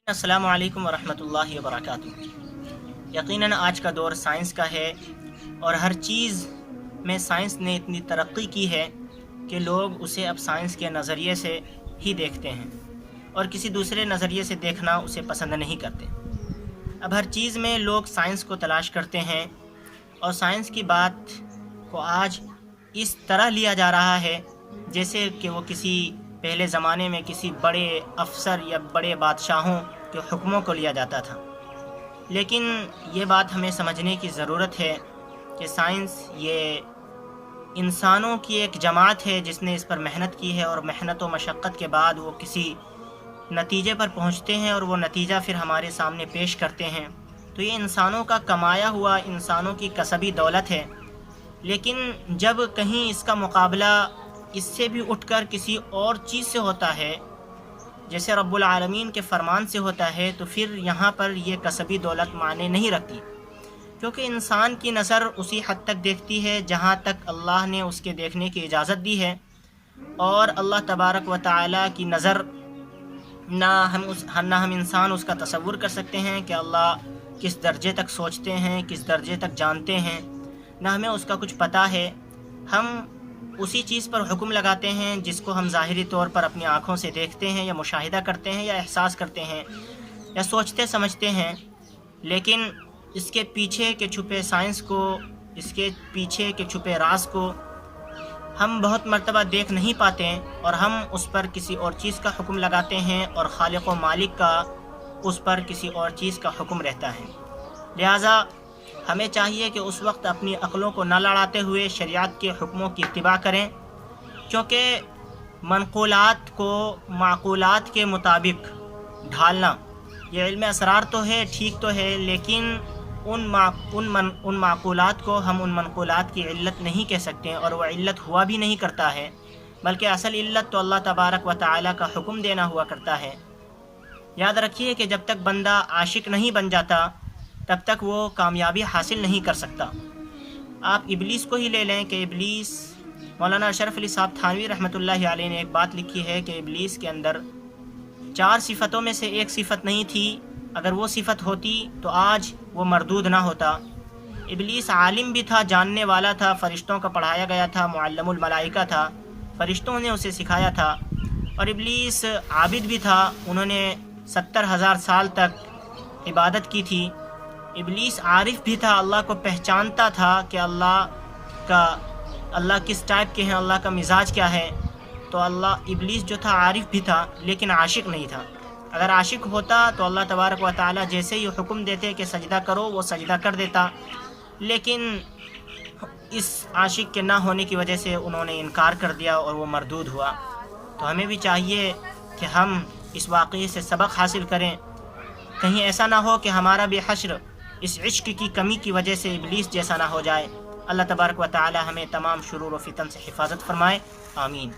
अस्सलामु अलैकुम वरहमतुल्लाहि वबरकातुहू। यकीनन आज का दौर साइंस का है और हर चीज़ में साइंस ने इतनी तरक्की की है कि लोग उसे अब साइंस के नज़रिए से ही देखते हैं और किसी दूसरे नज़रिए से देखना उसे पसंद नहीं करते। अब हर चीज़ में लोग साइंस को तलाश करते हैं और साइंस की बात को आज इस तरह लिया जा रहा है जैसे कि वो किसी पहले ज़माने में किसी बड़े अफसर या बड़े बादशाहों के हुक्मों को लिया जाता था। लेकिन ये बात हमें समझने की ज़रूरत है कि साइंस ये इंसानों की एक जमात है जिसने इस पर मेहनत की है और मेहनत व मशक्क़त के बाद वो किसी नतीजे पर पहुंचते हैं और वो नतीजा फिर हमारे सामने पेश करते हैं। तो ये इंसानों का कमाया हुआ, इंसानों की कसबी दौलत है। लेकिन जब कहीं इसका मुकाबला इससे भी उठकर किसी और चीज़ से होता है, जैसे रब्बुल आलमीन के फरमान से होता है, तो फिर यहाँ पर ये कसबी दौलत माने नहीं रखती, क्योंकि इंसान की नज़र उसी हद तक देखती है जहाँ तक अल्लाह ने उसके देखने की इजाज़त दी है। और अल्लाह तबारक व तआला की नज़र ना हम इंसान उसका तसव्वुर कर सकते हैं कि अल्लाह किस दर्जे तक सोचते हैं, किस दर्जे तक जानते हैं, ना हमें उसका कुछ पता है। हम उसी चीज़ पर हुक्म लगाते हैं जिसको हम ज़ाहिरी तौर पर अपनी आँखों से देखते हैं या मुशाहिदा करते हैं या एहसास करते हैं या सोचते समझते हैं। लेकिन इसके पीछे के छुपे साइंस को, इसके पीछे के छुपे राज को हम बहुत मर्तबा देख नहीं पाते और हम उस पर किसी और चीज़ का हुक्म लगाते हैं और खालिक व मालिक का उस पर किसी और चीज़ का हुक्म रहता है। लिहाजा हमें चाहिए कि उस वक्त अपनी अक़लों को न लड़ाते हुए शरीयत के हुक्मों की इत्तिबा करें, क्योंकि मनक़ूलात को माक़ूलात के मुताबिक ढालना ये इल्म असरार तो है, ठीक तो है, लेकिन उन माक़ूलात को हम उन मनक़ूलात की इल्लत नहीं कह सकते और वह इल्लत हुआ भी नहीं करता है, बल्कि असल इल्लत तो अल्लाह तबारक व तआला का हुक्म देना हुआ करता है। याद रखिए कि जब तक बंदा आशिक नहीं बन जाता तब तक वो कामयाबी हासिल नहीं कर सकता। आप इब्लीस को ही ले लें कि इब्लीस, मौलाना अशरफ अली साहब थानवी रहमतुल्लाहि अलैह ने एक बात लिखी है कि इब्लीस के अंदर 4 सिफ़तों में से एक सिफ़त नहीं थी। अगर वो सिफ़त होती तो आज वो मरदूद ना होता। इब्लीस आलिम भी था, जानने वाला था, फ़रिश्तों का पढ़ाया गया था, मुअल्लिमुल मलाइका था, फ़रिश्तों ने उसे सिखाया था। और इब्लीस आबिद भी था, उन्होंने 70,000 साल तक इबादत की थी। इब्लीस आरिफ भी था, अल्लाह को पहचानता था कि अल्लाह किस टाइप के हैं, अल्लाह का मिजाज क्या है। तो इब्लीस जो था आरिफ भी था, लेकिन आशिक नहीं था। अगर आशिक होता तो अल्लाह तबारक व तआला जैसे ही हुक्म देते कि सजदा करो वो सजदा कर देता, लेकिन इस आशिक के ना होने की वजह से उन्होंने इनकार कर दिया और वो मरदूद हुआ। तो हमें भी चाहिए कि हम इस वाक़ये से सबक हासिल करें, कहीं ऐसा ना हो कि हमारा भी हश्र इस इश्क की कमी की वजह से इब्लीस जैसा ना हो जाए। अल्लाह तबारक व तआला हमें तमाम शुरूर व फितन से हिफाजत फरमाए। आमीन।